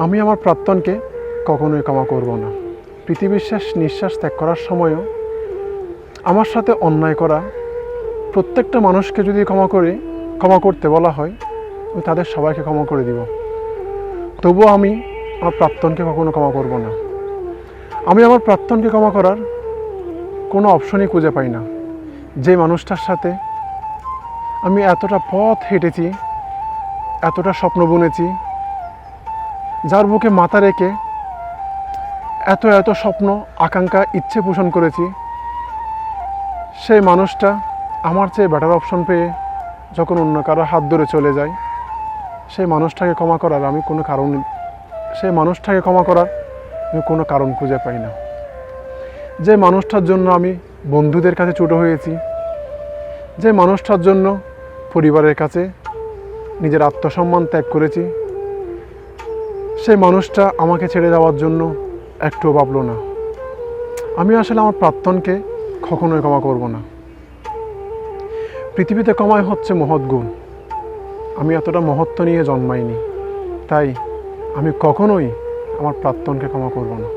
আমি আমার প্রাক্তনকে কখনোই ক্ষমা করব না। পৃথিবীর শেষ নিঃশ্বাস ত্যাগ করার সময়ও আমার সাথে অন্যায় করা প্রত্যেকটা মানুষকে যদি ক্ষমা করতে বলা হয়, আমি তাদের সবাইকে ক্ষমা করে দিব। তবুও আমি আমার প্রাক্তনকে কখনো ক্ষমা করব না। আমি আমার প্রাক্তনকে ক্ষমা করার কোনো অপশনই খুঁজে পাই না। যে মানুষটার সাথে আমি এতটা পথ হেঁটেছি, এতটা স্বপ্ন বুনেছি, যার বুকে মাথা রেখে এত এত স্বপ্ন, আকাঙ্ক্ষা, ইচ্ছে পোষণ করেছি, সেই মানুষটা আমার চেয়ে বেটার অপশন পেয়ে যখন অন্য কারো হাত ধরে চলে যায়, সেই মানুষটাকে ক্ষমা করার আমি কোনো কারণ খুঁজে পাই না। যে মানুষটার জন্য আমি বন্ধুদের কাছে ছোট হয়েছি, যে মানুষটার জন্য পরিবারের কাছে নিজের আত্মসম্মান ত্যাগ করেছি, সেই মানুষটা আমাকে ছেড়ে যাওয়ার জন্য একটুও ভাবলো না। আমি আসলে আমার প্রাক্তনকে কখনোই ক্ষমা করব না। পৃথিবীতে ক্ষমাই হচ্ছে মহৎ গুণ। আমি এতটা মহত্ব নিয়ে জন্মাইনি, তাই আমি কখনোই আমার প্রাক্তনকে ক্ষমা করব না।